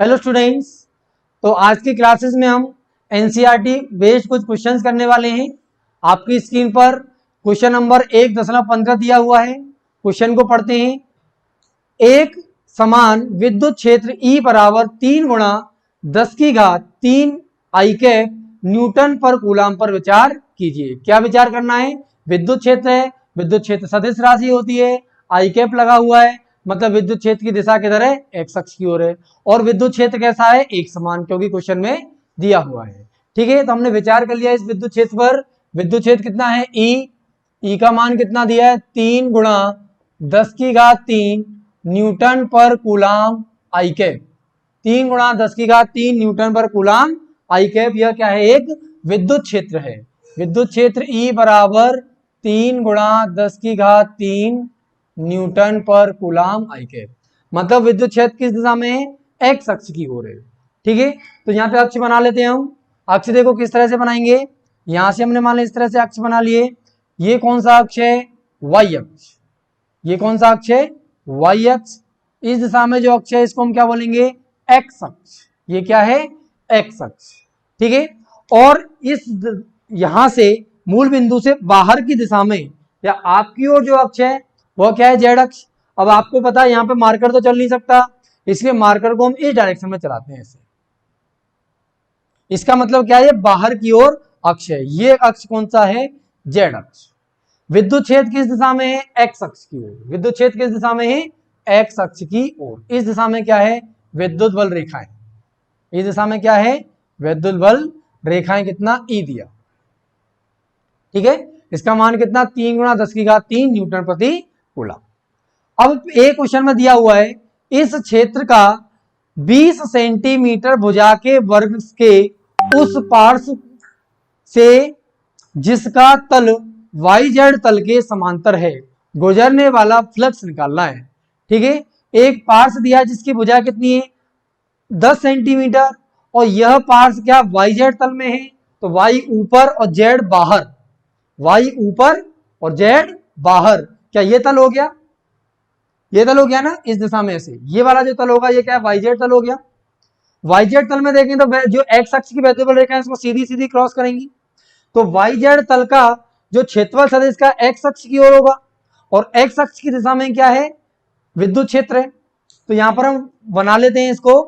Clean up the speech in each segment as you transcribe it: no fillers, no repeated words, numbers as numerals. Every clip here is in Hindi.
हेलो स्टूडेंट्स, तो आज की क्लासेस में हम एनसीईआरटी बेस्ड कुछ क्वेश्चंस करने वाले हैं। आपकी स्क्रीन पर क्वेश्चन नंबर 1.15 दिया हुआ है। क्वेश्चन को पढ़ते हैं। एक समान विद्युत क्षेत्र E बराबर 3 गुणा 10 की घात 3 आई कैप न्यूटन पर कूलाम पर विचार कीजिए। क्या विचार करना है? विद्युत क्षेत्र है, विद्युत क्षेत्र सदिश राशि होती है, आई कैप लगा हुआ है, मतलब विद्युत क्षेत्र की दिशा किधर है? एक्स अक्ष की ओर है। और विद्युत क्षेत्र कैसा है? एक समान, क्योंकि क्वेश्चन में दिया हुआ है। ठीक है, तो हमने विचार कर लिया इस विद्युत क्षेत्र पर। विद्युत क्षेत्र कितना है? ई का मान कितना दिया है? 3 गुणा 10 की घात 3 न्यूटन पर कूलाम आई कैप। 3 गुणा 10 की घात 3 न्यूटन पर कूलाम आई कैप। यह क्या है? एक विद्युत क्षेत्र है। विद्युत क्षेत्र ई बराबर 3 गुणा 10 की घात 3 न्यूटन पर कूलाम आई कैप, मतलब विद्युत क्षेत्र किस दिशा में है? एक्स अक्ष की ओर है। ठीक है, तो यहाँ पे अक्ष बना लेते हैं हम। अक्ष देखो किस तरह से बनाएंगे। यहां से हमने मान लिया इस तरह से अक्ष बना लिए। ये कौन सा अक्ष है? वाई अक्ष। ये कौन सा अक्ष है? वाई अक्ष। इस दिशा में जो अक्ष है इसको हम क्या बोलेंगे? एक्स अक्ष। ये क्या है? एक्स अक्ष। ठीक है, और इस यहां से मूल बिंदु से बाहर की दिशा में या आपकी ओर जो अक्ष है वो क्या है? जेड अक्ष। अब आपको पता है यहाँ पे मार्कर तो चल नहीं सकता, इसलिए मार्कर को हम इस डायरेक्शन में चलाते हैं ऐसे। इसका मतलब क्या है? ये बाहर की ओर अक्ष है। ये अक्ष कौन सा है? जेड अक्ष। विद्युत क्षेत्र किस दिशा में है? एक्स अक्ष की ओर। विद्युत क्षेत्र किस दिशा में है? एक्स अक्ष की ओर। इस दिशा में क्या है? विद्युत बल रेखाएं। इस दिशा में क्या है? विद्युत बल रेखाएं। कितना? ई दिया। ठीक है, इसका मान कितना? 3 गुणा 10 की घात 3 न्यूटन प्रति कूलम। अब एक क्वेश्चन में दिया हुआ है इस क्षेत्र का 20 सेंटीमीटर भुजा के वर्ग के उस पार्श्व से जिसका तल YZ तल के समांतर है गुजरने वाला फ्लक्स निकालना है। ठीक है, एक पार्श्व दिया जिसकी भुजा कितनी है? 10 सेंटीमीटर, और यह पार्श्व क्या YZ तल में है? तो Y ऊपर और Z बाहर। Y ऊपर और Z बाहर। क्या ये तल हो गया? ये तल हो गया ना, इस दिशा में ऐसे। ये वाला जो तल होगा ये क्या है? YZ तल हो गया। YZ तल में देखें तो जो एक्स अक्ष की विद्युत बल रेखा है इसको सीधी सीधी क्रॉस करेंगी, तो YZ तल का जो क्षेत्रफल सदिश का एक्स अक्ष की ओर होगा, और एक्स अक्ष की दिशा में क्या है? विद्युत क्षेत्र है। तो यहां पर हम बना लेते हैं इसको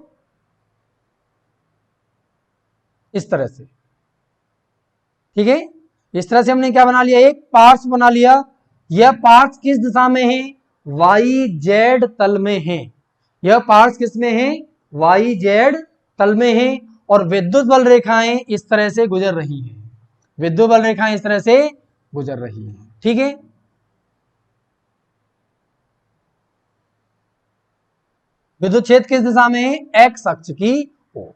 इस तरह से। ठीक है, इस तरह से हमने क्या बना लिया? एक पार्श्व बना लिया। यह पार्श्व किस दिशा में है? YZ तल में है। यह पार्श्व किस में है? YZ तल में है, और विद्युत बल रेखाएं इस तरह से गुजर रही हैं। विद्युत बल रेखाएं इस तरह से गुजर रही हैं। ठीक है, विद्युत क्षेत्र किस दिशा में है? एक्स अक्ष की ओर।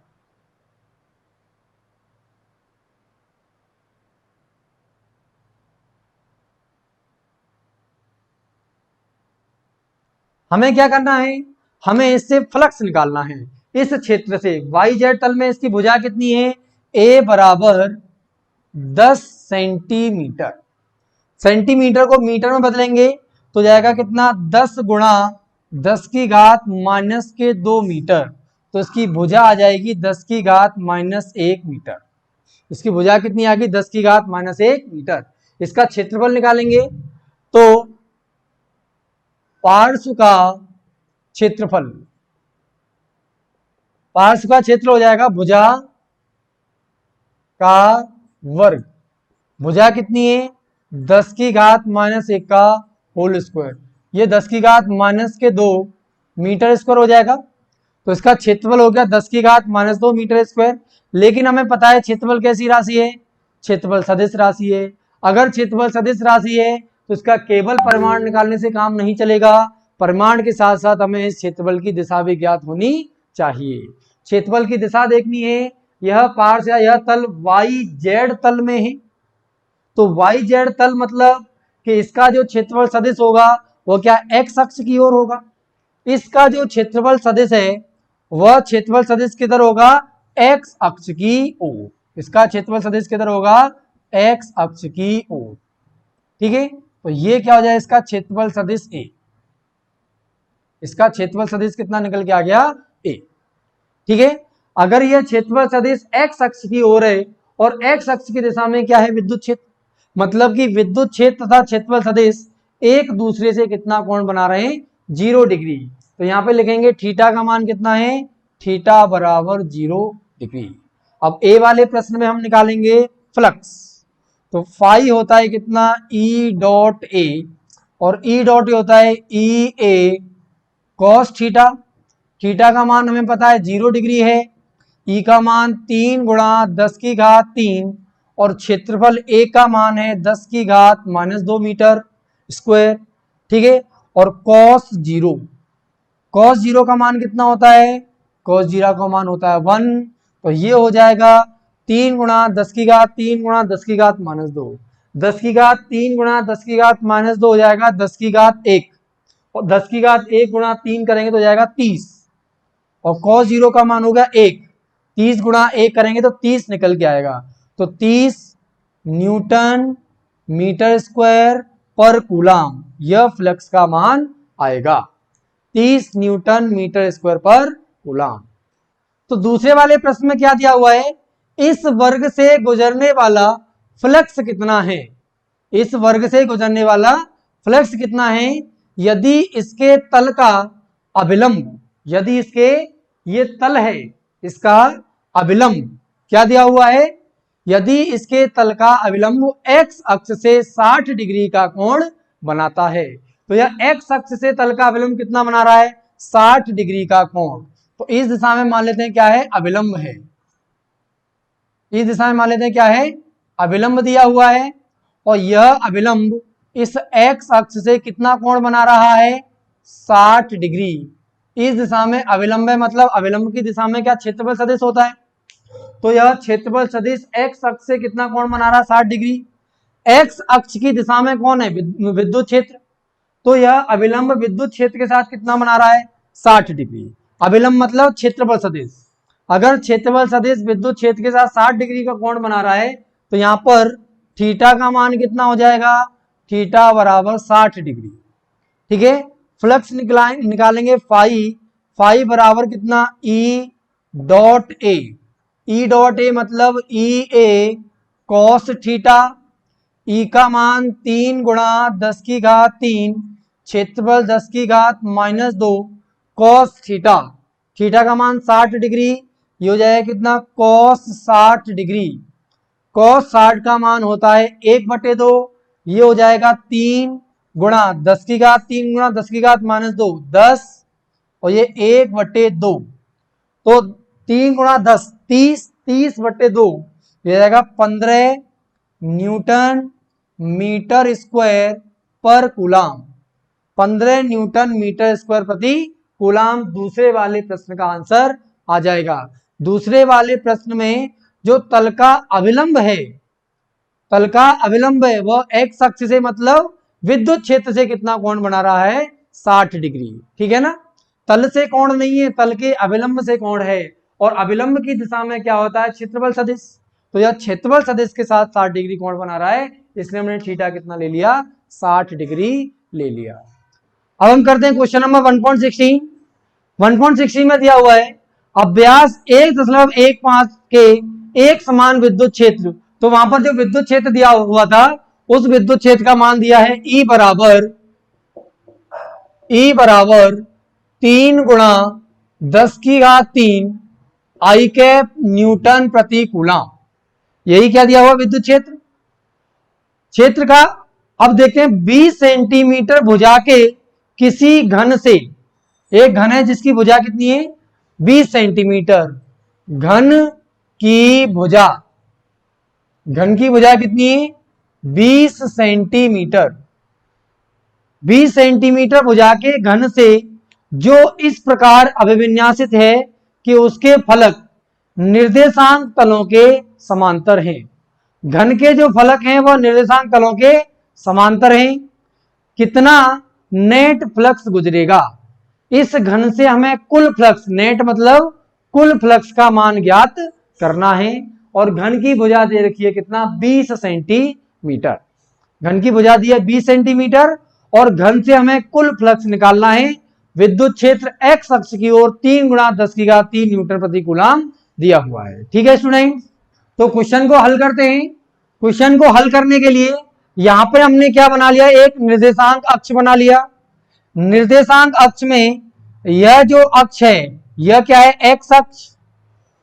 हमें क्या करना है? हमें इससे फ्लक्स निकालना है। इस क्षेत्र से YZ तल में इसकी भुजा कितनी है? A बराबर 10 सेंटीमीटर। सेंटीमीटर को मीटर में बदलेंगे तो जाएगा कितना? 10 गुणा 10 की घात -2 मीटर। तो इसकी भुजा आ जाएगी 10 की घात -1 मीटर। इसकी भुजा कितनी आ गई? 10 की घात -1 मीटर। इसका क्षेत्रफल निकालेंगे तो पार्श्व का क्षेत्रफल, पार्श्व का क्षेत्र हो जाएगा भुजा का वर्ग। भुजा कितनी है? 10 की घात -1 का होल स्क्वायर। ये 10 की घात -2 मीटर स्क्वायर हो जाएगा। तो इसका क्षेत्रफल हो गया 10 की घात -2 मीटर स्क्वायर। लेकिन हमें पता है क्षेत्रफल कैसी राशि है? क्षेत्रफल सदिश राशि है। अगर क्षेत्रफल सदिश राशि है तो इसका केवल परिमाण निकालने से काम नहीं चलेगा, परिमाण के साथ साथ हमें इस क्षेत्रफल की दिशा भी ज्ञात होनी चाहिए। क्षेत्रफल की दिशा देखनी है। यह पार्श्व या यह तल YZ तल में है, तो YZ तल मतलब कि इसका जो क्षेत्रफल सदिश होगा वो क्या? एक्स अक्ष की ओर होगा। इसका जो क्षेत्रफल सदिश है वह क्षेत्रफल सदिश किधर होगा? एक्स अक्ष की ओर। इसका क्षेत्रफल सदिश किधर होगा? एक्स अक्ष की ओर। ठीक है, तो ये क्या हो जाए? इसका क्षेत्रफल सदिश A। इसका क्षेत्रफल सदिश कितना निकल के आ गया? A। ठीक है। अगर यह क्षेत्रफल सदिश x अक्ष की ओर है और x अक्ष की दिशा में क्या है, विद्युत क्षेत्र, मतलब कि विद्युत क्षेत्र तथा क्षेत्रफल सदिश एक दूसरे से कितना कोण बना रहे हैं, 0 डिग्री। तो यहाँ पे लिखेंगे थीटा का मान कितना है, थीटा बराबर 0 डिग्री। अब ए वाले प्रश्न में हम निकालेंगे फ्लक्स। तो फाई होता है कितना, ई डॉट ए, और ई डॉट ए होता है ई ए कॉस थीटा। थीटा का मान हमें पता है 0 डिग्री है, ई का मान 3 गुणा 10 की घात 3, और क्षेत्रफल ए का मान है 10 की घात -2 मीटर स्क्वायर। ठीक है। और कॉस 0 का मान कितना होता है, कॉस 0 का मान होता है 1। तो ये हो जाएगा 3 गुणा 10 की घात 3 गुणा 10 की घात -2, 10 की घात 3 गुणा 10 की घात -2 हो जाएगा 10 की घात 1, और 10 की घात 1 गुणा 3 करेंगे तो हो जाएगा 30, और कॉस 0 का मान होगा 1, 30 गुणा 1 करेंगे तो 30 निकल के आएगा। तो 30 न्यूटन मीटर स्क्वायर पर कूलाम यह फ्लक्स का मान आएगा, 30 न्यूटन मीटर स्क्वायर पर कूलाम। तो दूसरे वाले प्रश्न में क्या दिया हुआ है, इस वर्ग से गुजरने वाला फ्लक्स कितना है, इस वर्ग से गुजरने वाला फ्लक्स कितना है यदि इसके तल का अभिलंब, यदि इसके ये तल है इसका अभिलंब क्या दिया हुआ है, यदि इसके तल का अभिलंब x अक्ष से 60 डिग्री का कोण बनाता है। तो यह x अक्ष से तल का अभिलंब कितना बना रहा है, 60 डिग्री का कोण। तो इस दिशा में मान लेते हैं क्या है, अभिलंब है, इस दिशा में मान लेते हैं क्या है, अभिलंब दिया हुआ है, और यह अभिलंब इस x अक्ष से कितना कोण बना रहा है, 60 डिग्री। इस दिशा में अभिलंब है, मतलब अभिलंब की दिशा में क्या क्षेत्रफल सदिश होता है। तो यह क्षेत्रफल सदिश x अक्ष से कितना कोण बना रहा है, 60 डिग्री। x अक्ष की दिशा में कौन है, विद्युत क्षेत्र। तो यह अभिलंब विद्युत क्षेत्र के साथ कितना बना रहा है, 60 डिग्री। अभिलंब मतलब क्षेत्रफल सदिश, अगर क्षेत्रफल सदिश विद्युत क्षेत्र के साथ 60 डिग्री का कोण बना रहा है तो यहाँ पर थीटा का मान कितना हो जाएगा, थीटा बराबर 60 डिग्री। ठीक है। फ्लक्स निकालेंगे फाई बराबर कितना, ई डॉट ए, ई डॉट ए मतलब ई ए कॉस थीटा, ई का मान 3 गुणा 10 की घात 3, क्षेत्रफल 10 की घात -2 कॉस थीटा, थीटा का मान 60 डिग्री, ये हो जाएगा कितना, कॉस 60 डिग्री। कॉस 60 का मान होता है 1/2, ये हो जाएगा 3 गुणा 10 की घात 3 गुणा 10 की घात -2 10, और ये 1/2, तो 3 गुणा 10 30, 30/2 ये जाएगा 15 न्यूटन मीटर स्क्वायर पर कूलाम, 15 न्यूटन मीटर स्क्वायर प्रति कूलाम दूसरे वाले प्रश्न का आंसर आ जाएगा। दूसरे वाले प्रश्न में जो तल का अभिलंब है, तल का अभिलंब है वह x अक्ष से मतलब विद्युत क्षेत्र से कितना कोण बना रहा है, 60 डिग्री। ठीक है ना, तल से कोण नहीं है, तल के अभिलंब से कोण है, और अभिलंब की दिशा में क्या होता है, क्षेत्रफल सदिश। तो यह क्षेत्रफल सदिश के साथ 60 डिग्री कोण बना रहा है, इसलिए हमने थीटा कितना ले लिया, 60 डिग्री ले लिया। अब हम करते हैं क्वेश्चन नंबर 1.16। 1.16 में दिया हुआ है अभ्यास 1.15 के एक समान विद्युत क्षेत्र। तो वहां पर जो विद्युत क्षेत्र दिया हुआ था उस विद्युत क्षेत्र का मान दिया है E बराबर 3 गुणा 10 की घात 3 आई कैप न्यूटन प्रति कूलाम। यही क्या दिया हुआ विद्युत क्षेत्र का। अब देखते हैं 20 सेंटीमीटर भुजा के किसी घन से, एक घन है जिसकी भुजा कितनी है, 20 सेंटीमीटर, घन की भुजा, घन की भुजा कितनी है, 20 सेंटीमीटर, 20 सेंटीमीटर भुजा के घन से जो इस प्रकार अभिविन्यासित है कि उसके फलक निर्देशांक तलों के समांतर हैं। घन के जो फलक हैं वह निर्देशांक तलों के समांतर हैं। कितना नेट फ्लक्स गुजरेगा, इस घन से हमें कुल फ्लक्स, नेट मतलब कुल फ्लक्स का मान ज्ञात करना है, और घन की भुजा दे रखी है कितना, 20 सेंटीमीटर। घन की भुजा दी है 20 सेंटीमीटर, और घन से हमें कुल फ्लक्स निकालना है विद्युत क्षेत्र एक्स अक्ष की ओर 3 गुणा 10 की घात 3 न्यूटन प्रति कूलम दिया हुआ है। ठीक है स्टूडेंट, तो क्वेश्चन को हल करते हैं। क्वेश्चन को हल करने के लिए यहां पे हमने क्या बना लिया, एक निर्देशांक अक्ष बना लिया। निर्देशांक अक्ष में यह जो अक्ष है यह क्या है, एक्स अक्ष।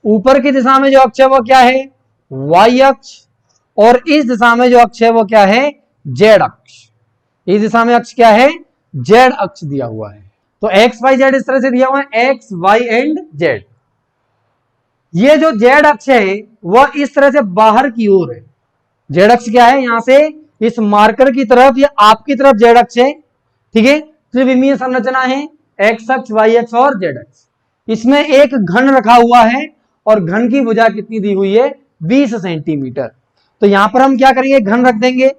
ऊपर की दिशा में जो अक्ष है वो क्या है, वाई अक्ष। और इस दिशा में जो अक्ष है वो क्या है, जेड अक्ष। इस दिशा में अक्ष क्या है, जेड अक्ष दिया हुआ है। तो एक्स वाई जेड इस तरह से दिया हुआ है, एक्स वाई एंड जेड। ये जो जेड अक्ष है वह इस तरह से बाहर की ओर है। जेड अक्ष क्या है, यहां से इस मार्कर की तरफ या आपकी तरफ जेड अक्ष है। ठीक है, त्रिविमीय संरचना है, एक्स अक्ष, वाई अक्ष और जेड अक्ष। इसमें एक घन रखा हुआ है और घन की भुजा कितनी दी हुई है, 20 सेंटीमीटर। तो यहां पर हम क्या करेंगे, घन रख देंगे।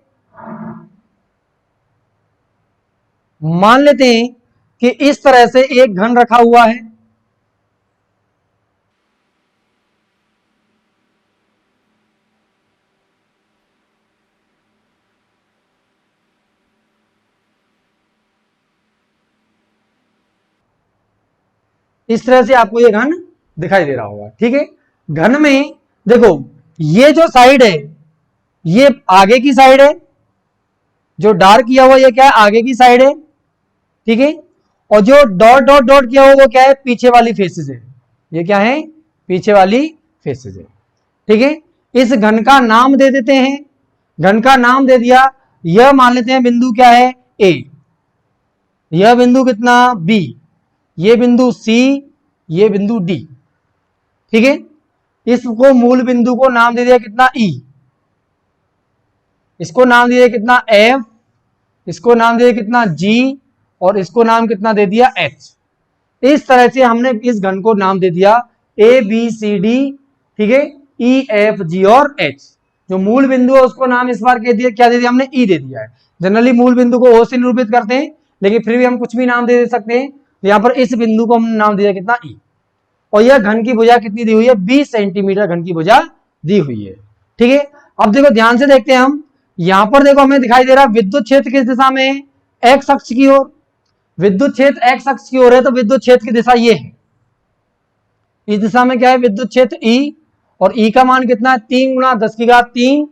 मान लेते हैं कि इस तरह से एक घन रखा हुआ है। इस तरह से आपको ये घन दिखाई दे रहा होगा। ठीक है, घन में देखो ये जो साइड है ये आगे की साइड है, जो डार्क किया हुआ ये क्या है, आगे की साइड है। ठीक है, और जो डॉट डॉट डॉट किया हुआ वो क्या है, पीछे वाली फेसेस है। ये क्या है, पीछे वाली फेसेस है। ठीक है, इस घन का नाम दे देते हैं। घन का नाम दे दिया, यह मान लेते हैं बिंदु क्या है, ए। यह बिंदु कितना, बी। ये बिंदु सी, ये बिंदु डी। ठीक है, इसको मूल बिंदु को नाम दे दिया कितना, ई। इसको नाम दे दिया कितना, एफ। इसको नाम दे दिया कितना, जी। और इसको नाम कितना दे दिया, एच। इस तरह से हमने इस घन को नाम दे दिया ए बी सी डी। ठीक है, ई एफ जी और एच। जो मूल बिंदु है उसको नाम इस बार कह दिया, क्या दे दिया हमने, ई दे दिया है। जनरली मूल बिंदु को ओ से निरूपित करते हैं, लेकिन फिर भी हम कुछ भी नाम दे सकते हैं। तो यहां पर इस बिंदु को हमने नाम दिया कितना, ई। और यह घन की भुजा कितनी दी हुई है, 20 सेंटीमीटर घन की भुजा दी हुई है। ठीक है, अब देखो ध्यान से देखते हैं हम। यहां पर देखो हमें दिखाई दे रहा है विद्युत क्षेत्र किस दिशा में है, एक्स अक्ष की ओर। विद्युत क्षेत्र एक्स अक्ष की ओर है तो विद्युत क्षेत्र की दिशा ये है। इस दिशा में क्या है, विद्युत क्षेत्र ई। और ई का मान कितना है, 3 गुणा 10 की घात 3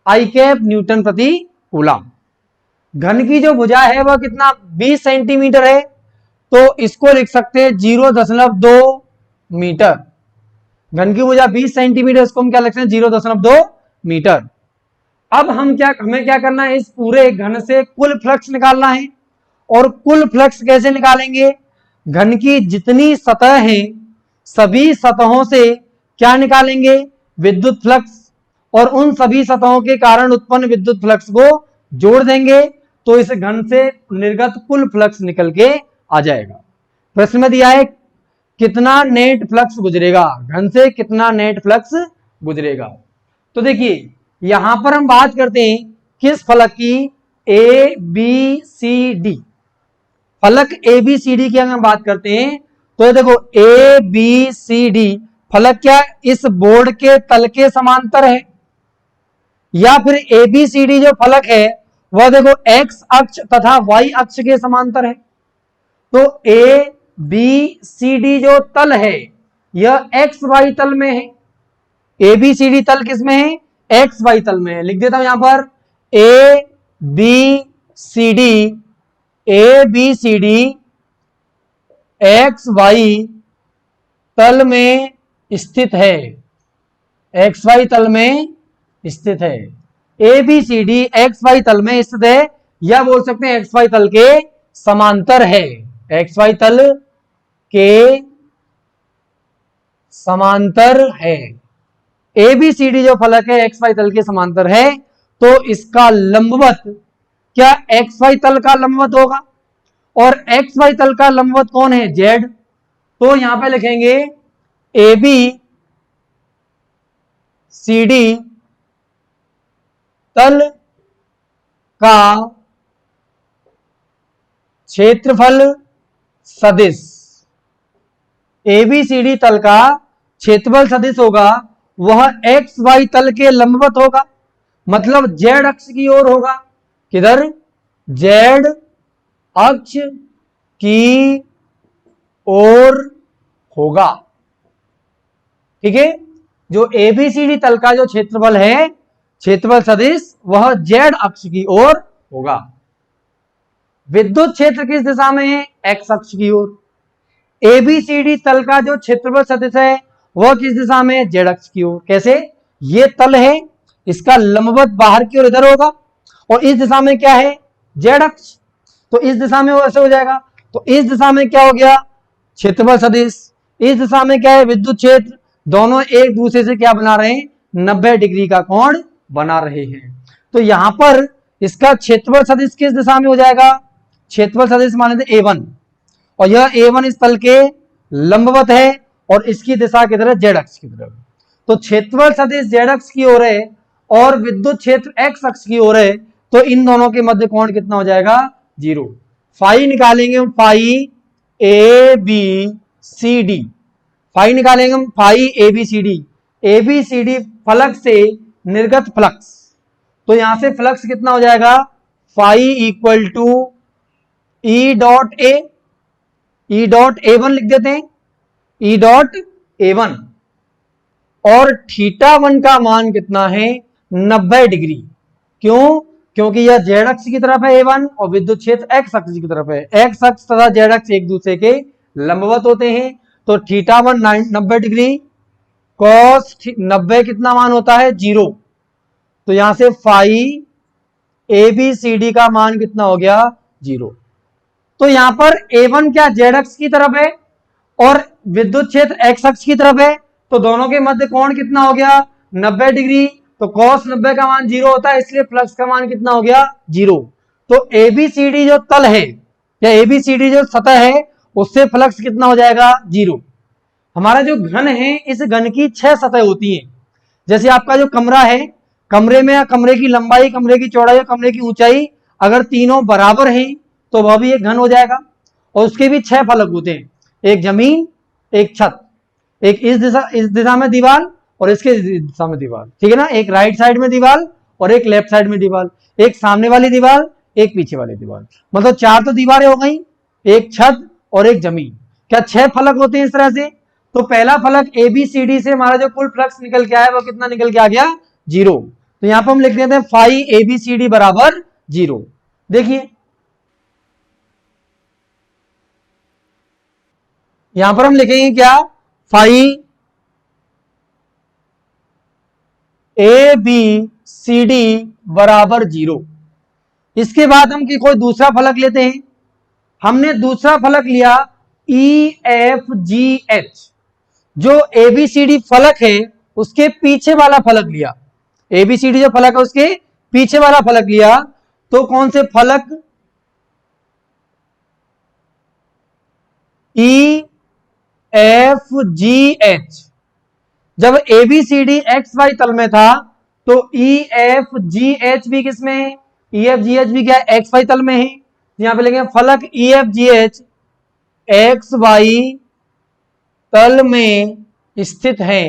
आई कैप न्यूटन प्रति कूलम। घन की जो भुजा है वह कितना, 20 सेंटीमीटर है। तो इसको लिख सकते हैं 0.2 मीटर। घन की भुजा 20 सेंटीमीटर, इसको हम क्या लिख सकते हैं, 0.2 मीटर। अब हमें क्या करना है, इस पूरे घन से कुल फ्लक्स निकालना है। और कुल फ्लक्स कैसे निकालेंगे, घन की जितनी सतह है सभी सतहों से क्या निकालेंगे, विद्युत फ्लक्स। और उन सभी सतहों के कारण उत्पन्न विद्युत फ्लक्स को जोड़ देंगे तो इस घन से निर्गत कुल फ्लक्स निकल के आ जाएगा। प्रश्न में दिया है कितना नेट फ्लक्स गुजरेगा, घन से कितना नेट फ्लक्स गुजरेगा। तो देखिए यहां पर हम बात करते हैं किस फलक की, ए बी सी डी। फलक ए बी सी डी की हम बात करते हैं तो देखो ए बी सी डी फलक क्या इस बोर्ड के तल के समांतर है, या फिर ए बी सी डी जो फलक है वह देखो एक्स अक्ष तथा वाई अक्ष के समांतर है। तो ए बी सी डी जो तल है यह एक्स वाई तल में है। ए बी सी डी तल किस में है, एक्स वाई तल में है। लिख देता हूं यहां पर A B C D, A B C D X Y तल में स्थित है, एक्स वाई तल में स्थित है। A B C D X Y तल में स्थित है, या बोल सकते हैं एक्स वाई तल के समांतर है, एक्स वाई तल के समांतर है। ए बी सी डी जो फलक है एक्स वाई तल के समांतर है, तो इसका लंबवत क्या एक्स वाई तल का लंबवत होगा। और एक्स वाई तल का लंबवत कौन है, जेड। तो यहां पे लिखेंगे ए बी सी डी तल का क्षेत्रफल सदिश, ए बी सी डी तल का क्षेत्रफल सदिश होगा वह एक्स वाई तल के लंबवत होगा, मतलब जेड अक्ष की ओर होगा। किधर, जेड अक्ष की ओर होगा। ठीक है, जो एबीसीडी तल का जो क्षेत्रफल है, क्षेत्रफल सदिश, वह जेड अक्ष की ओर होगा। विद्युत क्षेत्र किस दिशा में है? एक्स अक्ष की ओर। एबीसीडी तल का जो क्षेत्रफल सदिश है वह किस दिशा में है? जेड अक्ष की ओर। कैसे? ये तल है, इसका लंबवत बाहर की ओर इधर होगा, और इस दिशा में क्या है? जेड अक्ष। तो इस दिशा में वैसे हो जाएगा। तो इस दिशा में क्या हो गया? क्षेत्रफल सदिश। इस दिशा में क्या है? विद्युत क्षेत्र। दोनों एक दूसरे से क्या बना रहे हैं? 90 डिग्री का कोण बना रहे हैं। तो यहां पर इसका क्षेत्रफल सदिश किस दिशा में हो जाएगा? क्षेत्रफल सदिश मान लेते A1, और यह A1 इस तल के लंबवत है और इसकी दिशा की तरफ जेड अक्ष की तरफ। तो क्षेत्रफल सदिश जेड अक्ष की ओर है और विद्युत क्षेत्र एक्स अक्ष की ओर है, तो इन दोनों के मध्य कोण कितना हो जाएगा? 0। फाई निकालेंगे हम, phi A B C D. Phi निकालेंगे हम, phi A B C D. A B C D फलक से निर्गत फ्लक्स, तो यहां से फ्लक्स कितना हो जाएगा? Phi equal to E dot A, E dot A1 लिख देते हैं, ई डॉट ए1। और थीटा 1 का मान कितना है? 90 डिग्री। क्यों? क्योंकि यह जेड अक्ष की तरफ है A1 और विद्युत क्षेत्र एक्स अक्ष की तरफ है। एक्स अक्ष तथा जेड अक्ष एक दूसरे के लंबवत होते हैं। तो थीटा 1 90 डिग्री, कॉस 90 कितना मान होता है? 0। तो यहां से phi A B C D का मान कितना हो गया? 0। तो यहां पर A1 क्या जेड अक्ष की तरफ है और विद्युत क्षेत्र एक्स अक्ष की तरफ है, तो दोनों के मध्य कोण कितना हो गया? 90 डिग्री। तो cos 90 का मान 0 होता है, इसलिए फ्लक्स का मान कितना हो गया? 0। तो एबीसीडी जो तल है या एबीसीडी जो सतह है उससे फ्लक्स कितना हो जाएगा? 0। हमारा जो घन है, इस घन की 6 सतह होती हैं। जैसे आपका जो कमरा है, कमरे में कमरे की लंबाई, कमरे की चौड़ाई और कमरे की ऊंचाई अगर तीनों बराबर हैं तो वह भी एक घन हो जाएगा। और उसके भी 6 फलक होते हैं, एक जमीन, एक छत, एक इस दिशा में दीवार और इसके दिशा में दीवार। ठीक है ना? एक राइट साइड में दीवार और एक लेफ्ट साइड में दीवार, एक सामने वाली दीवार, एक पीछे वाली दीवार। मतलब 4 तो दीवारें हो गई, एक छत और एक जमीन। क्या 6 फलक होते हैं इस तरह से? तो पहला फलक एबीसीडी से हमारा जो कुल फ्लक्स निकल के आया वो कितना निकल के आ गया? 0। तो यहां पर हम लिख देते हैं फाई एबीसीडी बराबर 0। देखिए यहां पर हम लिखेंगे क्या? Phi A B C D बराबर 0। इसके बाद हम कोई दूसरा फलक लेते हैं। हमने दूसरा फलक लिया ई एफ जी एच। जो एबीसीडी फलक है उसके पीछे वाला फलक लिया, एबीसीडी जो फलक है उसके पीछे वाला फलक लिया। तो कौन से फलक? E F G H. जब एबीसीडी एक्स वाई तल में था तो ई एफ जी एच भी किस में है? ई एफ जी एच भी क्या है? एक्स वाई तल में है। यहां पे लिखेंगे फलक E F G H X Y तल में स्थित है,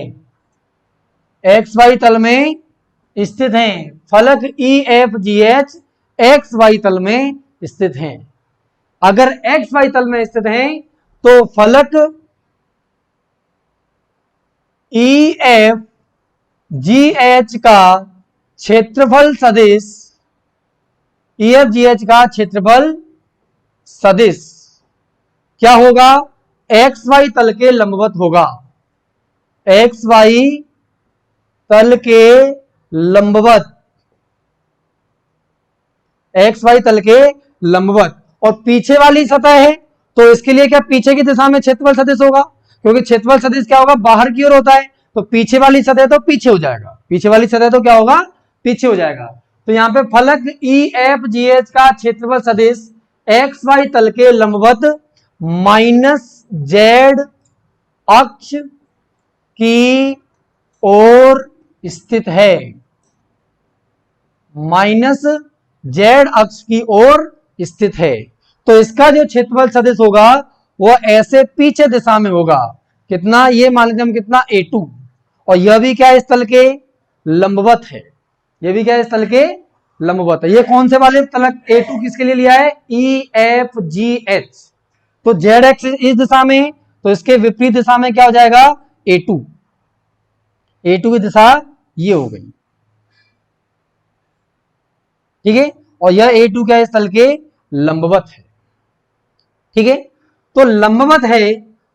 एक्स वाई तल में स्थित है। फलक E F G H X Y तल में स्थित है। अगर एक्स वाई तल में स्थित है तो फलक ई एफ जी एच का क्षेत्रफल सदिश, ई एफ जी एच का क्षेत्रफल सदिश क्या होगा? एक्स वाई तल के लंबवत होगा। एक्स वाई तल के लंबवत, एक्स वाई तल के लंबवत। और पीछे वाली सतह है तो इसके लिए क्या पीछे की दिशा में क्षेत्रफल सदिश होगा? क्योंकि क्षेत्रफल सदिश क्या होगा? बाहर की ओर होता है। तो पीछे वाली सतह तो पीछे हो जाएगा, पीछे वाली सतह तो क्या होगा? पीछे हो जाएगा। तो यहां पे फलक ई एफ जी एच का क्षेत्रफल सदिश एक्स वाई तल के लंबवत माइनस जेड अक्ष की ओर स्थित है, माइनस जेड अक्ष की ओर स्थित है। तो इसका जो क्षेत्रफल सदिश होगा वो ऐसे पीछे दिशा में होगा। कितना? ये मान लीजिए हम कितना? A2। और यह भी क्या है? इस तल के लंबवत है। यह भी क्या है? इस तल के लंबवत है। ये कौन से वाले तलक A2 किसके लिए लिया है? ई एफ जी एच। तो जेड एक्स इस दिशा में है, तो इसके विपरीत दिशा में क्या हो जाएगा, A2। A2 की दिशा ये हो गई, ठीक है। और यह A2 क्या है, स्थल के लंबवत है, ठीक है। तो लंबवत है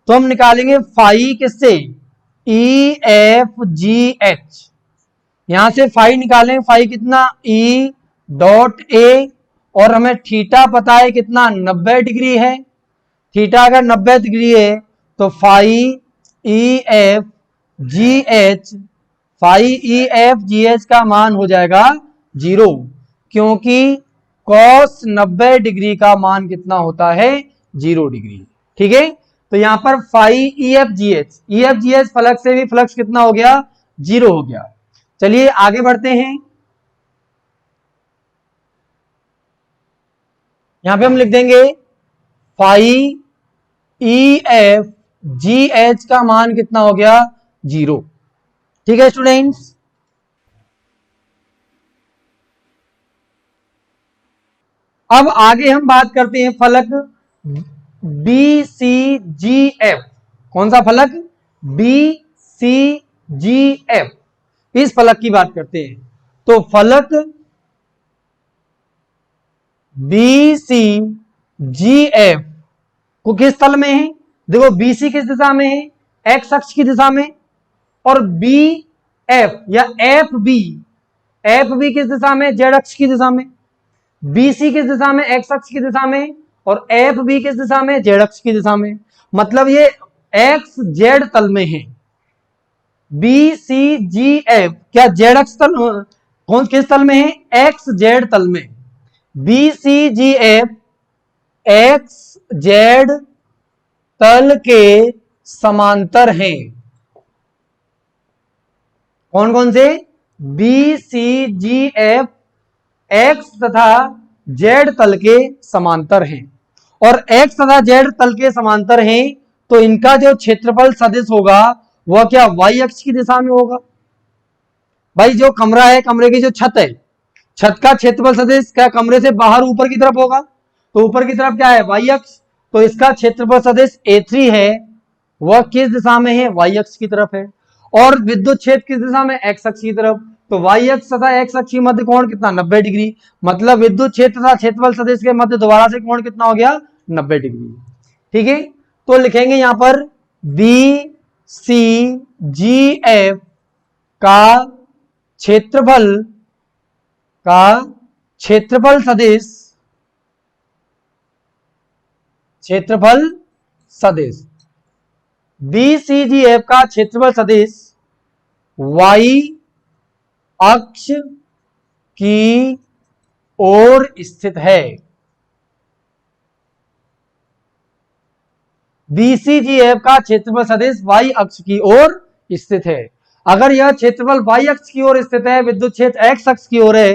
तो हम निकालेंगे फाई किससे, EFGH। यहां से फाई निकालें, फाई कितना, E.A, और हमें थीटा पता है कितना, 90 डिग्री है। थीटा अगर 90 डिग्री है तो फाई EFGH, फाई EFGH का मान हो जाएगा 0, क्योंकि कॉस 90 डिग्री का मान कितना होता है, 0 डिग्री, ठीक है। तो यहां पर फाई EFGH फलक से भी फ्लक्स कितना हो गया, 0 हो गया। चलिए आगे बढ़ते हैं। यहां पे हम लिख देंगे फाई EFGH का मान कितना हो गया, 0, ठीक है स्टूडेंट्स। अब आगे हम बात करते हैं फलक BCGF। कौन सा फलक, BCGF, इस फलक की बात करते हैं। तो फलक BCGF को किस तल में है, देखो BC किस दिशा में है, एक्स अक्ष की दिशा में, और BF या FB किस दिशा में, जेड अक्ष की दिशा में। BC किस दिशा में, एक्स अक्ष की दिशा में, और FB किस दिशा में, जेड अक्ष की दिशा में। मतलब ये एक्स जेड तल में है। BCGF क्या जेड अक्ष तल, कौन किस तल में है, एक्स जेड तल में। BCGF एक्स जेड तल के समांतर हैं। कौन कौन से, BCGF एक्स तथा जेड तल के समांतर हैं। और एक्स तथा जेड तल के समांतर हैं तो इनका जो क्षेत्रफल सदिश होगा वह क्या, वाई अक्ष की दिशा में होगा। भाई जो कमरा है, कमरे की जो छत है, छत का क्षेत्रफल सदिश क्या कमरे से बाहर ऊपर की तरफ होगा, तो ऊपर की तरफ क्या है, वाई अक्ष। तो इसका क्षेत्रफल सदिश A3 है, वह किस दिशा में है, वाई अक्ष की तरफ है। और विद्युत क्षेत्र किस दिशा में, एक्स अक्ष की तरफ। तो वाई अक्ष तथा एक्स अक्ष की मध्य कोण कितना, 90 डिग्री। मतलब विद्युत क्षेत्र तथा क्षेत्रफल सदिश के मध्य दोबारा से कोण कितना हो गया, 90 डिग्री, ठीक है। तो लिखेंगे यहां पर BCGF का क्षेत्रफल सदिश BCGF का क्षेत्रफल सदिश y अक्ष की ओर स्थित है। BCGF का क्षेत्रफल सदिश y अक्ष की ओर स्थित है। अगर यह क्षेत्रफल y अक्ष की ओर स्थित है, विद्युत क्षेत्र x अक्ष की ओर है,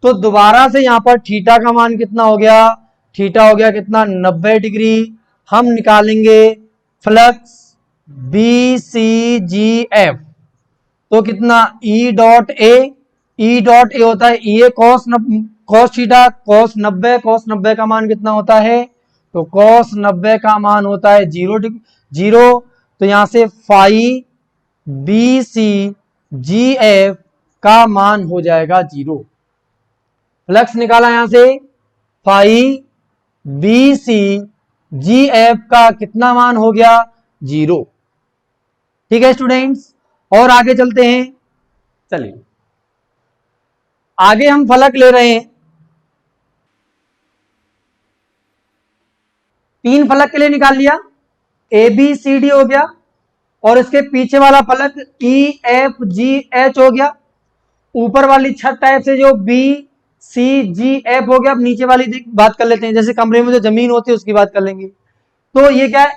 तो दोबारा से यहां पर थीटा का मान कितना हो गया, थीटा हो गया कितना, 90 डिग्री। हम निकालेंगे फ्लक्स BCGF, तो कितना, E डॉट ए होता है E कॉस थीटा, cos 90 का मान कितना होता है, तो cos 90 का मान होता है 0। तो यहां से फाई BCGF का मान हो जाएगा 0। फ्लक्स निकाला यहां से, फाई BCGF का कितना मान हो गया, 0, ठीक है स्टूडेंट्स। और आगे चलते हैं। चलिए आगे हम फलक ले रहे हैं, 3 फलक के लिए निकाल लिया, ABCD हो गया, और इसके पीछे वाला फलक EFGH हो गया। ऊपर वाली छत टाइप से जो BCGF हो गया। अब नीचे वाली बात कर लेते हैं, जैसे कमरे में जो जमीन होती है उसकी बात कर लेंगे। तो ये क्या है,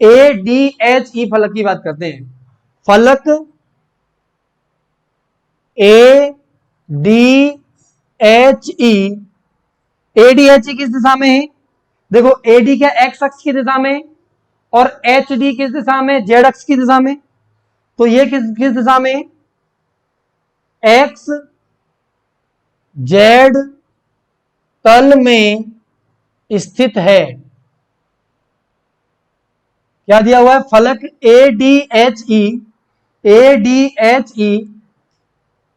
ADHE फलक की बात करते हैं। फलक ADHE किस दिशा में है, देखो AD क्या एक्स अक्ष की दिशा में, और HD किस दिशा में, जेड अक्ष की दिशा में। तो ये किस दिशा में, एक्स जेड तल में स्थित है। क्या दिया हुआ है? फलक ADHE, ADHE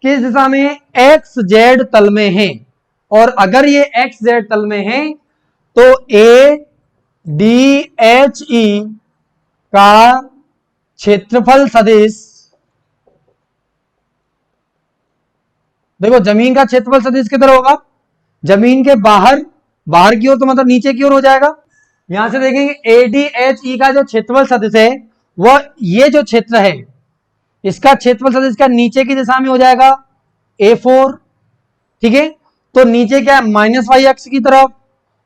किस दिशा में? XZ तल में है। और अगर ये XZ तल में है तो ADHE का क्षेत्रफल सदिश, देखो जमीन का क्षेत्रफल सदिश किधर होगा? जमीन के बाहर, बाहर की ओर तो मतलब नीचे की ओर हो जाएगा। यहां से देखेंगे ADHE का जो क्षेत्रफल सदिश है वह ये जो क्षेत्र है इसका क्षेत्रफल सदिश का नीचे की दिशा में हो जाएगा A4। ठीक है, तो नीचे क्या है? -y अक्ष की तरफ,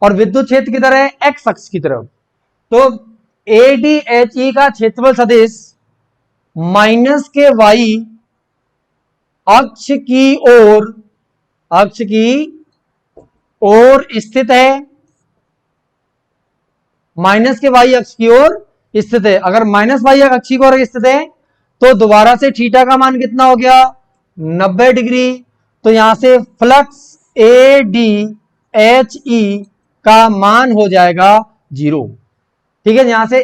और विद्युत क्षेत्र किधर है? x अक्ष की तरफ। तो ADHE का क्षेत्रफल सदिश माइनस के y अक्ष की ओर स्थित है। माइनस के y अक्ष की ओर स्थित है। अगर -y अक्ष की ओर स्थित है तो दोबारा से थीटा का मान कितना हो गया? 90 डिग्री। तो यहां से फ्लक्स ADHE का मान हो जाएगा 0। ठीक है, यहां से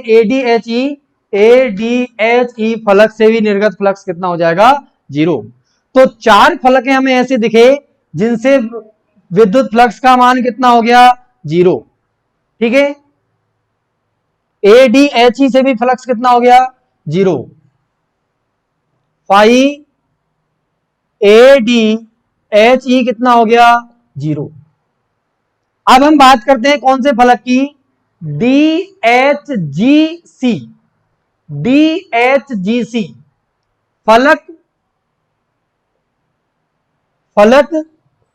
ADHE फलक से भी निर्गत फ्लक्स कितना हो जाएगा? 0। तो 4 फलकें हमें ऐसे दिखे जिनसे विद्युत फ्लक्स का मान कितना हो गया? 0। ठीक है, ADHE से भी फ्लक्स कितना हो गया? 0। फाई ADHE कितना हो गया? 0। अब हम बात करते हैं कौन से फलक की? DHGC। DHGC फलक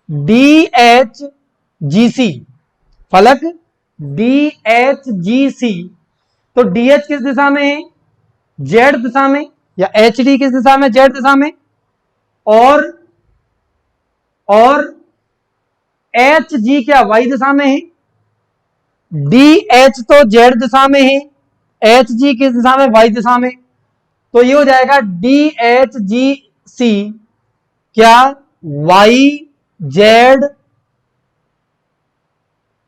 DHGC, फलक DHGC। तो DH किस दिशा में है? Z दिशा में। या HD किस दिशा में? Z दिशा में। और HG क्या Y दिशा में है? DH तो Z दिशा में है, HG किस दिशा में? Y दिशा में। तो ये हो जाएगा DHGC क्या YZ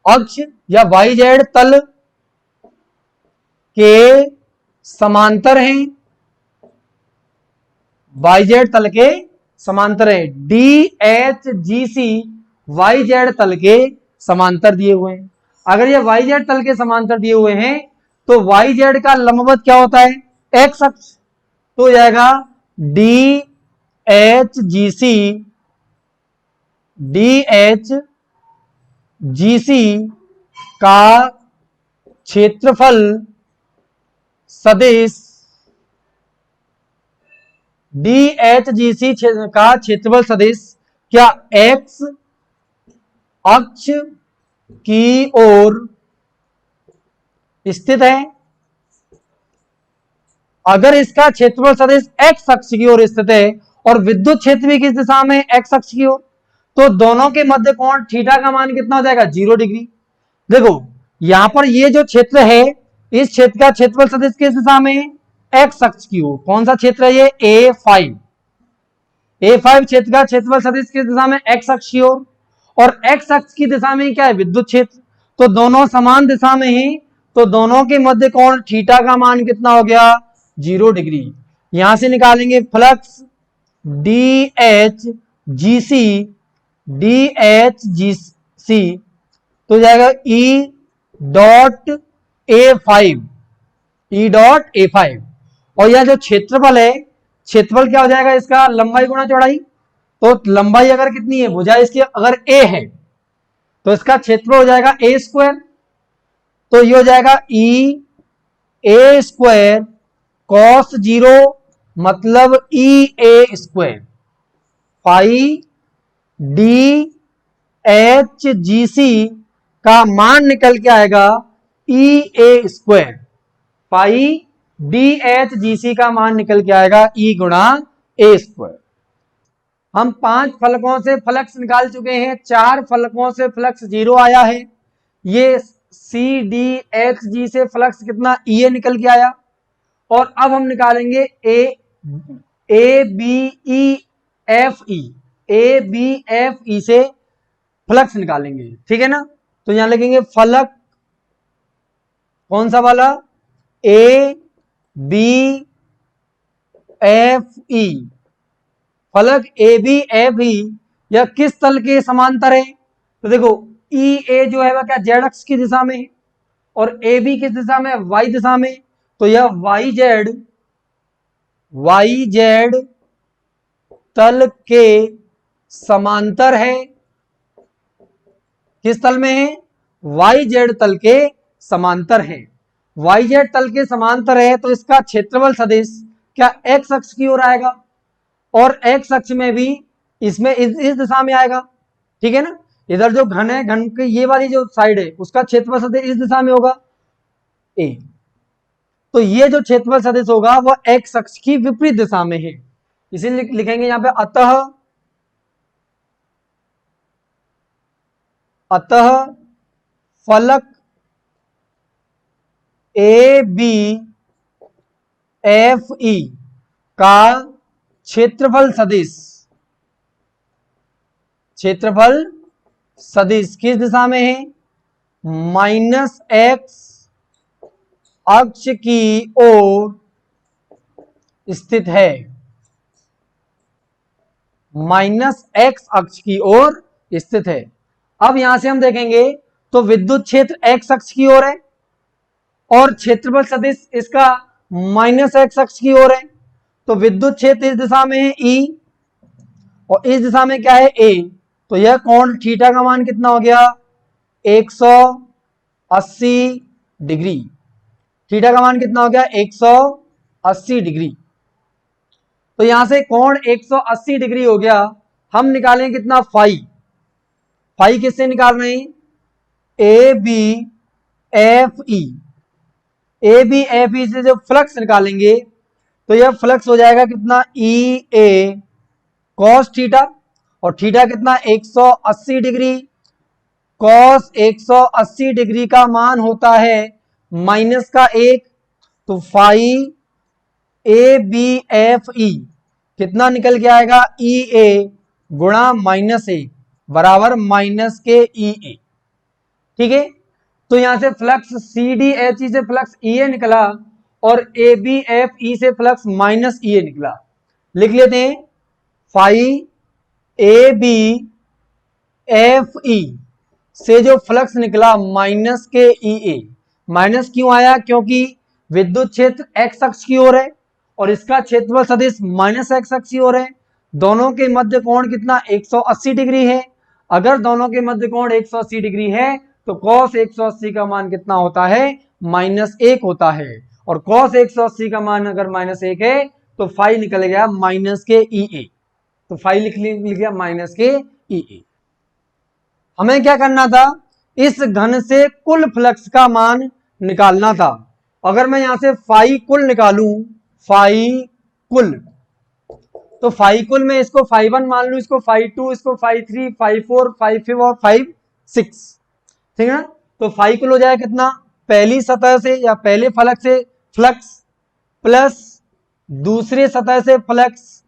अक्ष या YZ तल के समांतर हैं। YZ तल के समांतर है। DHGC YZ तल के समांतर दिए हुए हैं। अगर ये YZ तल के समांतर दिए हुए हैं तो YZ का लंबवत क्या होता है? X अक्ष। तो हो जाएगा DHGC का क्षेत्रफल सदिश, DHGC का क्षेत्रफल सदिश क्या X अक्ष की ओर स्थित है। अगर इसका क्षेत्रफल सदिश X अक्ष की ओर स्थित है और विद्युत क्षेत्र भी किस दिशा में? X अक्ष की ओर, तो दोनों के मध्य कोण थीटा का मान कितना हो जाएगा? 0 डिग्री। देखो यहां पर ये जो क्षेत्र है इस क्षेत्र का क्षेत्रफल सदिश किस दिशा में? X अक्ष की ओर। कौन सा क्षेत्र है ये? A5। A5 क्षेत्र का क्षेत्रफल सदिश किस दिशा में? X अक्ष की ओर। और X अक्ष की दिशा में क्या है? विद्युत क्षेत्र। तो दोनों समान दिशा में ही, तो दोनों के मध्य कोण थीटा का मान कितना हो गया? 0 डिग्री। यहां से निकालेंगे फ्लक्स DHGC तो जाएगा E.A5। और यह जो क्षेत्रफल है, क्षेत्रफल क्या हो जाएगा इसका? लंबाई गुणा चौड़ाई। तो लंबाई अगर कितनी है? भुजा इसकी अगर A है तो इसका क्षेत्रफल हो जाएगा A²। तो ये हो जाएगा EA² cos 0 मतलब EA²। फाई DHGC का मान निकल के आएगा EA²। फाई DHGC का मान निकल के आएगा E गुणा A²। हम 5 फलकों से फ्लक्स निकाल चुके हैं। 4 फलकों से फ्लक्स 0 आया है। ये CDHG से फ्लक्स कितना? EA निकल के आया। और अब हम निकालेंगे ABEFE से फ्लक्स निकालेंगे। ठीक है ना? तो यहां लिखेंगे फलक कौन सा वाला, ए बी एफ ई। फलक ए बी एफ ई यह किस तल के समांतर है? तो देखो ई ए जो है वह क्या जेड अक्ष की दिशा में है और ए बी किस दिशा में, वाई दिशा में। तो यह वाई जेड तल के समांतर है। किस तल में है, वाई जेड तल के समांतर है। वाई जेड तल के समांतर है तो इसका क्षेत्रफल सदिश क्या एक्स अक्ष की ओर आएगा और एक्स अक्ष में भी इसमें इस दिशा में आएगा, ठीक है ना। इधर जो घन है, घन की ये वाली जो साइड है उसका क्षेत्रफल सदिश इस दिशा में होगा ए। तो ये जो क्षेत्रफल सदिश होगा वह एक्स अक्ष की विपरीत दिशा में है, इसीलिए लिखेंगे यहां पे अतः फलक ए बी एफ ई का क्षेत्रफल सदिश किस दिशा में है, माइनस एक्स अक्ष की ओर स्थित है। माइनस एक्स अक्ष की ओर स्थित है। अब यहां से हम देखेंगे तो विद्युत क्षेत्र एक्स अक्ष की ओर है और क्षेत्रफल सदिश इसका माइनस एक्स अक्ष की ओर है। तो विद्युत क्षेत्र इस दिशा में है ई और इस दिशा में क्या है ए। तो यह कोण थीटा का मान कितना हो गया, 180 डिग्री। थीटा का मान कितना हो गया, 180 डिग्री। तो यहां से कोण 180 डिग्री हो गया। हम निकालेंगे कितना, फाई किससे निकाल रहे हैं, A B F E. A B F E से जब फ्लक्स निकालेंगे तो यह फ्लक्स हो जाएगा कितना, ई ए कॉस थीटा और थीटा कितना 180 डिग्री। कॉस 180 डिग्री का मान होता है माइनस का 1। तो phi A B F E कितना निकल के आएगा, ई ए गुणा माइनस ए बराबर माइनस के ई ए, ठीक है। तो यहां से flux C D H E से फ्लक्स ई ए निकला और ए बी एफ ई से फ्लक्स माइनस ई ए निकला। लिख लेते हैं, phi A B F E से जो फ्लक्स निकला माइनस के ई ए। माइनस क्यों आया, क्योंकि विद्युत क्षेत्र एक्स अक्ष की ओर है और इसका क्षेत्रफल सदिश माइनस एक्स अक्ष की ओर है। दोनों के मध्य कोण कितना, 180 डिग्री है। अगर दोनों के मध्य कोण 180 डिग्री है तो cos 180 का मान कितना होता है, -1 होता है। और cos 180 का मान अगर -1 है तो फाई निकल गया माइनस के ई ए। तो फाई लिख गया माइनस के ई ए। हमें क्या करना था, इस घन से कुल फ्लक्स का मान निकालना था। अगर मैं यहां से फाई कुल निकालूं, फाई कुल, तो फाई कुल में इसको फाई 1 मान लूं, इसको फाई 2, इसको फाई 3, फाई 4, फाई 5 और फाई 6, ठीक है ना। तो फाई कुल हो जाएगा कितना, पहली सतह से या पहले फलक से फ्लक्स प्लस दूसरे सतह से फ्लक्स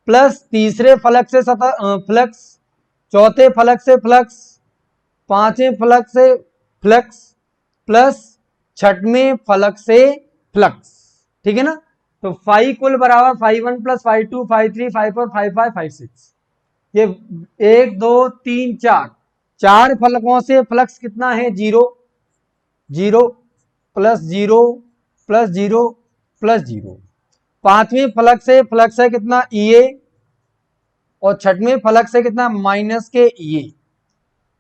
प्लस तीसरे फलक से सतह फ्लक्स, चौथे फलक से फ्लक्स, पांचवें फलक से फ्लक्स प्लस छठवें फलक से फ्लक्स, ठीक है ना। तो फाई कुल बराबर phi 1 plus phi 2, phi 3, phi 4, phi 5, phi 6। ये 1 2 3 4 चार फलकों से फ्लक्स कितना है, 0 0 प्लस 0 प्लस 0 प्लस 0। पांचवें फलक से फ्लक्स है कितना, ई ए और छठवें फलक से कितना, माइनस के ई ए।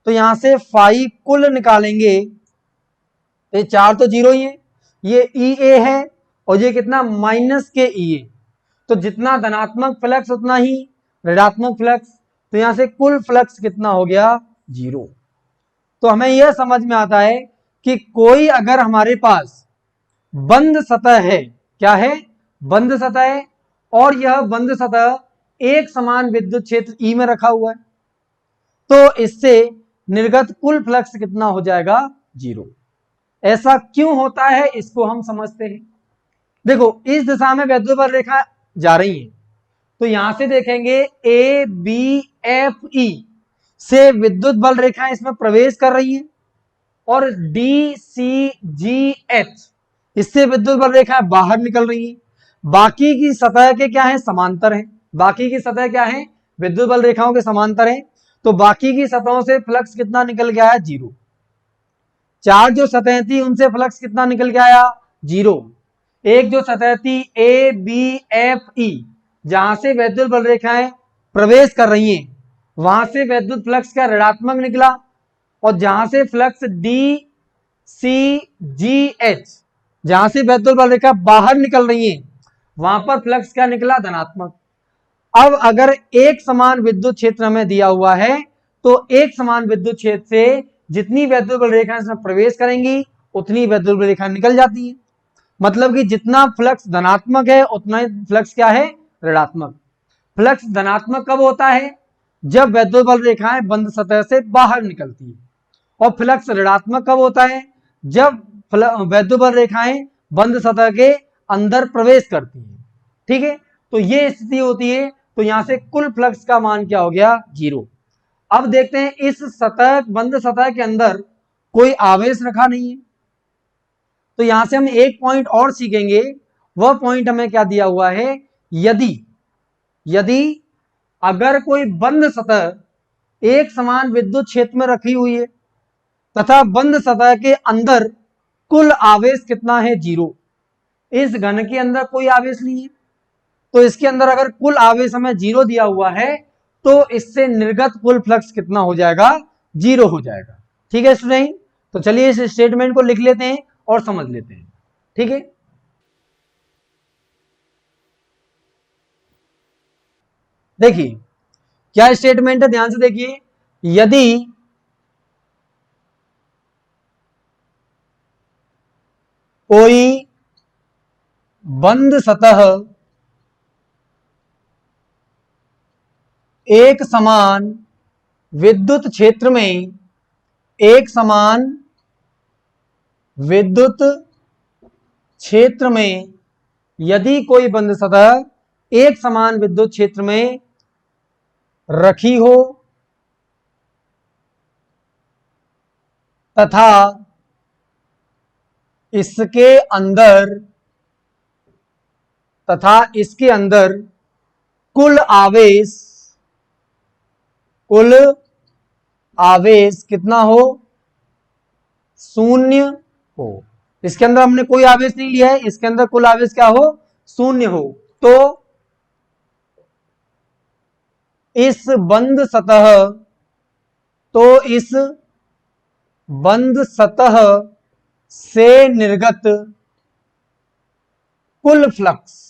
तो यहां से फाई कुल निकालेंगे तो 4 तो 0 ही है, ये ई ए है और ये कितना, माइनस के ई ए। तो जितना धनात्मक फ्लक्स उतना ही ऋणात्मक फ्लक्स। तो यहां से कुल फ्लक्स कितना हो गया, 0। तो हमें यह समझ में आता है कि कोई अगर हमारे पास बंद सतह है, क्या है, बंद सतह है और यह बंद सतह एक समान विद्युत क्षेत्र ई में रखा हुआ है, तो इससे निर्गत कुल फ्लक्स कितना हो जाएगा, 0। ऐसा क्यों होता है इसको हम समझते हैं। देखो इस दिशा में विद्युत बल रेखा जा रही है, तो यहां से देखेंगे ए बी एफ ई से विद्युत बल रेखा इसमें प्रवेश कर रही है और DCGH, इससे विद्युत बल रेखाएं बाहर निकल रही हैं। बाकी की सतह के क्या है, समांतर है। बाकी की सतह क्या है, विद्युत बल रेखाओं के समांतर है। तो बाकी की सतहों से फ्लक्स कितना निकल के आया, 0। चार जो सतह थी उनसे फ्लक्स कितना निकल के आया, 0। एक जो सतह थी ABFE, जहां से विद्युत बल रेखाएं प्रवेश कर रही हैं, वहां से विद्युत फ्लक्स का ऋणात्मक निकला। और जहां से फ्लक्स DCGH, जहां से विद्युत बल रेखा बाहर निकल रही है, वहां पर फ्लक्स क्या निकला, धनात्मक। अब अगर एक समान विद्युत क्षेत्र हमें दिया हुआ है, तो एक समान विद्युत क्षेत्र से जितनी विद्युत बल रेखाएं इसमें प्रवेश करेंगी उतनी विद्युत बल रेखाएं निकल जाती है। मतलब कि जितना फ्लक्स धनात्मक है उतना ही फ्लक्स क्या है, ऋणात्मक। फ्लक्स धनात्मक कब होता है, जब विद्युत बल रेखाएं बंद सतह से बाहर निकलती है। और फ्लक्स ऋणात्मक कब होता है, जब विद्युत बल रेखाएं बंद सतह के अंदर प्रवेश करती हैं। ठीक है, तो ये स्थिति होती है। तो यहां से कुल फ्लक्स का मान क्या हो गया, 0। अब देखते हैं इस सतह, बंद सतह के अंदर कोई आवेश रखा नहीं है। तो यहां से हम एक पॉइंट और सीखेंगे। वह पॉइंट हमें क्या दिया हुआ है, यदि अगर कोई बंद सतह एक समान विद्युत क्षेत्र में रखी हुई है तथा बंद सतह के अंदर कुल आवेश कितना है, 0। इस घन के अंदर कोई आवेश नहीं है, तो इसके अंदर अगर कुल आवेश हमें 0 दिया हुआ है तो इससे निर्गत कुल फ्लक्स कितना हो जाएगा, 0 हो जाएगा। ठीक है स्टूडेंट, तो चलिए इस स्टेटमेंट को लिख लेते हैं और समझ लेते हैं। ठीक है, देखिए क्या स्टेटमेंट है, ध्यान से देखिए। यदि कोई बंद सतह एक समान विद्युत क्षेत्र में, एक समान विद्युत क्षेत्र में, यदि कोई बंद सतह एक समान विद्युत क्षेत्र में रखी हो तथा इसके अंदर कुल आवेश कितना हो, 0 हो। इसके अंदर हमने कोई आवेश नहीं लिया है, इसके अंदर कुल आवेश क्या हो, 0 हो। तो इस बंद सतह से निर्गत कुल फ्लक्स,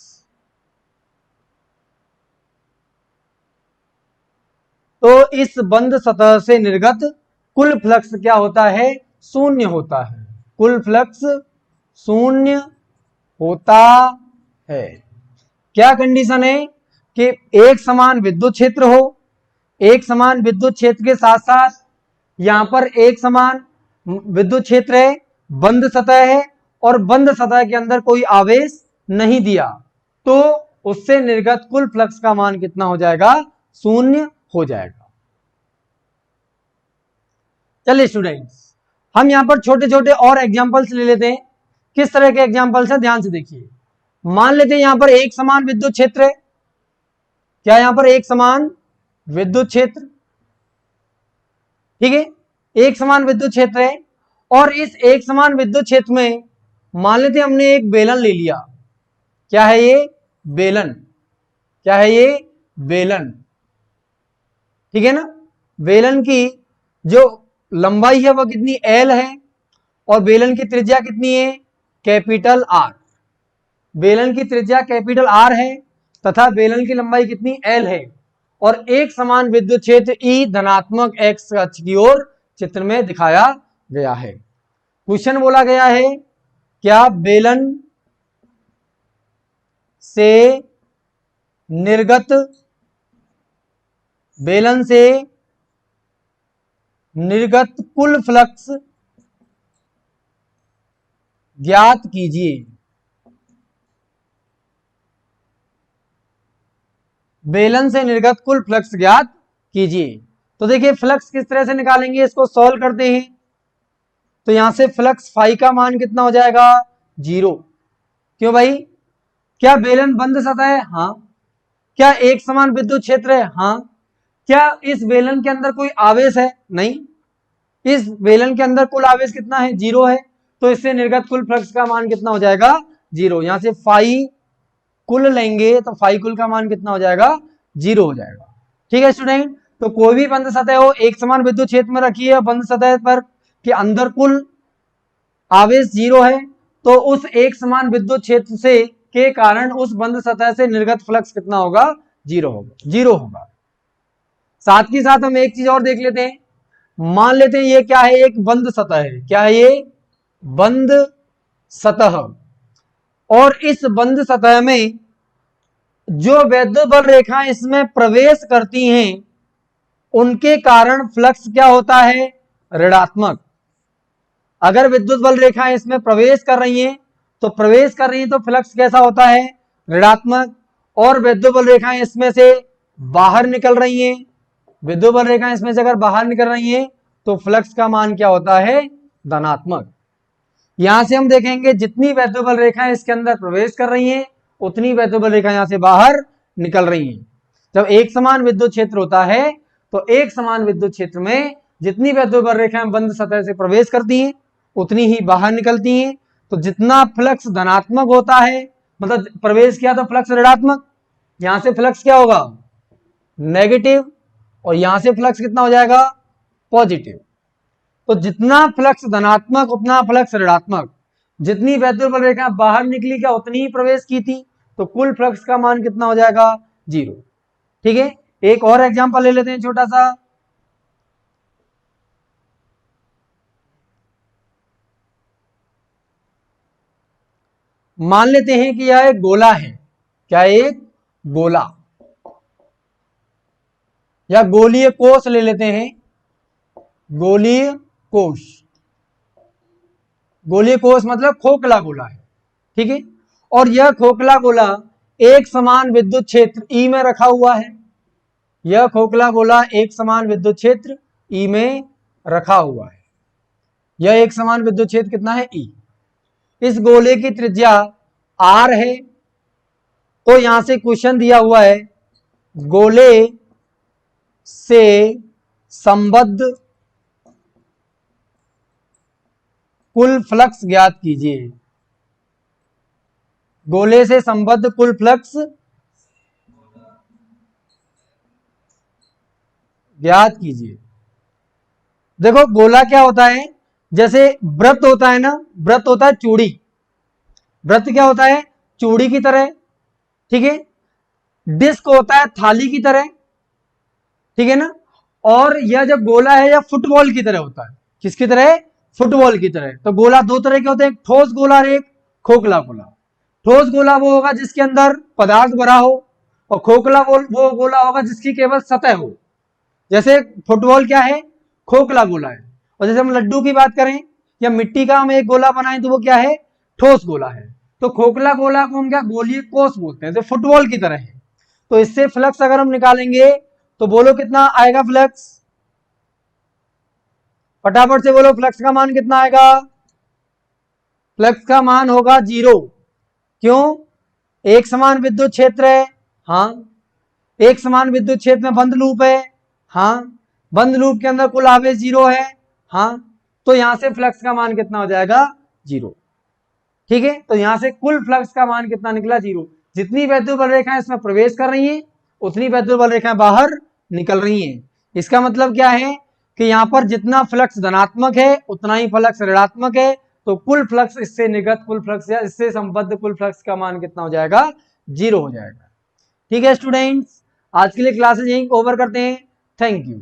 तो इस बंद सतह से निर्गत कुल फ्लक्स क्या होता है, 0 होता है। कुल फ्लक्स 0 होता है। क्या कंडीशन है कि एक समान विद्युत क्षेत्र हो, एक समान विद्युत क्षेत्र के साथ साथ यहां पर एक समान विद्युत क्षेत्र है, बंद सतह है और बंद सतह के अंदर कोई आवेश नहीं दिया, तो उससे निर्गत कुल फ्लक्स का मान कितना हो जाएगा, 0 हो जाएगा। चलिए स्टूडेंट्स, हम यहां पर छोटे छोटे और एग्जांपल्स ले लेते हैं। किस तरह के एग्जांपल्स हैं, ध्यान से देखिए। मान लेते हैं यहां पर एक समान विद्युत क्षेत्र है। क्या यहां पर एक समान विद्युत क्षेत्र, ठीक है, एक समान विद्युत क्षेत्र है। और इस एक समान विद्युत क्षेत्र में मान लेते हैं हमने एक बेलन ले लिया। क्या है ये, बेलन। क्या है ये, बेलन। ठीक है ना। बेलन की जो लंबाई है वह कितनी, L है। और बेलन की त्रिज्या कितनी है, कैपिटल R। बेलन की त्रिज्या कैपिटल R है तथा बेलन की लंबाई कितनी, L है। और एक समान विद्युत क्षेत्र E धनात्मक x अक्ष की ओर चित्र में दिखाया गया है। क्वेश्चन बोला गया है, क्या बेलन से निर्गत कुल फ्लक्स ज्ञात कीजिए। बेलन से निर्गत कुल फ्लक्स ज्ञात कीजिए। तो देखिए फ्लक्स किस तरह से निकालेंगे, इसको सॉल्व करते हैं। तो यहां से फ्लक्स फाई का मान कितना हो जाएगा 0। क्यों भाई, क्या बेलन बंद सतह है? हाँ। क्या एक समान विद्युत क्षेत्र है? हाँ। क्या इस बेलन के अंदर कोई आवेश है? नहीं। इस बेलन के अंदर कुल आवेश कितना है? 0 है। तो इससे निर्गत कुल फ्लक्स का मान कितना हो जाएगा 0। यहां से फाई कुल लेंगे तो फाई कुल का मान कितना हो जाएगा 0 हो जाएगा। ठीक है स्टूडेंट, तो कोई भी बंद सतह हो एक समान विद्युत क्षेत्र में रखी है, बंद सतह पर के अंदर कुल आवेश 0 है, तो उस एक समान विद्युत क्षेत्र से के कारण उस बंद सतह से निर्गत फ्लक्स कितना होगा 0 होगा। 0 होगा। साथ ही साथ हम एक चीज और देख लेते हैं, मान लेते हैं ये क्या है, एक बंद सतह है। क्या है ये? बंद सतह। और इस बंद सतह में जो वैद्युत बल रेखाएं इसमें प्रवेश करती हैं उनके कारण फ्लक्स क्या होता है? ऋणात्मक। अगर विद्युत बल रेखाएं इसमें प्रवेश कर रही हैं तो फ्लक्स कैसा होता है? ऋणात्मक। और विद्युत बल रेखाएं इसमें से बाहर निकल रही हैं, विद्युत बल रेखाएं इसमें से अगर बाहर निकल रही हैं तो फ्लक्स का मान क्या होता है? धनात्मक। यहां से हम देखेंगे जितनी विद्युत बल रेखाएं इसके अंदर प्रवेश कर रही हैं उतनी विद्युत बल रेखाएं यहां से बाहर निकल रही हैं। जब एक समान विद्युत क्षेत्र होता है तो एक समान विद्युत क्षेत्र में जितनी विद्युत बल रेखाएं बंद सतह से प्रवेश करती हैं उतनी ही बाहर निकलती हैं। तो जितना फ्लक्स धनात्मक होता है, मतलब प्रवेश किया तो फ्लक्स ऋणात्मक, यहां से फ्लक्स क्या होगा? नेगेटिव। और यहां से फ्लक्स कितना हो जाएगा? पॉजिटिव। तो जितना फ्लक्स धनात्मक उतना फ्लक्स ऋणात्मक। जितनी वैद्युत बल रेखा बाहर निकली क्या उतनी ही प्रवेश की थी, तो कुल फ्लक्स का मान कितना हो जाएगा? 0। ठीक है, एक और एग्जांपल ले लेते हैं छोटा सा। मान लेते हैं कि यह एक गोला है। क्या? एक गोला या गोलीय कोष ले लेते हैं। गोलीय कोष, गोलीय कोष मतलब खोखला गोला है। ठीक है, और यह खोखला गोला एक समान विद्युत क्षेत्र ई में रखा हुआ है। यह खोखला गोला एक समान विद्युत क्षेत्र ई में रखा हुआ है। यह एक समान विद्युत क्षेत्र कितना है? ई। इस गोले की त्रिज्या r है। तो यहां से क्वेश्चन दिया हुआ है, गोले से संबद्ध कुल फ्लक्स ज्ञात कीजिए। गोले से संबद्ध कुल फ्लक्स ज्ञात कीजिए। देखो गोला क्या होता है, जैसे वृत्त होता है ना, वृत्त होता है चूड़ी। वृत्त क्या होता है? चूड़ी की तरह। ठीक है, डिस्क होता है थाली की तरह। ठीक है ना, और यह जब गोला है यह फुटबॉल की तरह होता है। किसकी तरह? फुटबॉल की तरह। तो गोला दो तरह के होते हैं, एक ठोस गोला और एक खोखला गोला। ठोस गोला वो होगा जिसके अंदर पदार्थ भरा हो, और खोखला वो गोला होगा जिसकी केवल सतह हो। जैसे फुटबॉल क्या है? खोखला गोला है। और जैसे हम लड्डू की बात करें या मिट्टी का हम एक गोला बनाएं तो वो क्या है? ठोस गोला है। तो खोखला गोला को हम क्या गोलीय कोष बोलते हैं, जो फुटबॉल की तरह है। तो इससे फ्लक्स अगर हम निकालेंगे तो बोलो कितना आएगा फ्लक्स? फटाफट से बोलो, फ्लक्स का मान कितना आएगा? फ्लक्स का मान होगा 0। क्यों? एक समान विद्युत क्षेत्र है। हाँ। एक समान विद्युत क्षेत्र में बंद लूप है। हाँ। बंद लूप के अंदर कुल आवेश 0 है। हाँ। तो यहां से फ्लक्स का मान कितना हो जाएगा? 0। ठीक है, तो यहां से कुल फ्लक्स का मान कितना निकला? 0। जितनी वैद्युत बल रेखाएं इसमें प्रवेश कर रही हैं उतनी वैद्युत बल रेखाएं बाहर निकल रही हैं। इसका मतलब क्या है कि यहां पर जितना फ्लक्स धनात्मक है उतना ही फ्लक्स ऋणात्मक है। तो कुल फ्लक्स, इससे निर्गत कुल फ्लक्स या इससे संबद्ध कुल फ्लक्स का मान कितना हो जाएगा? 0 हो जाएगा। ठीक है स्टूडेंट्स, आज के लिए क्लासेस यहीं ओवर करते हैं। Thank you.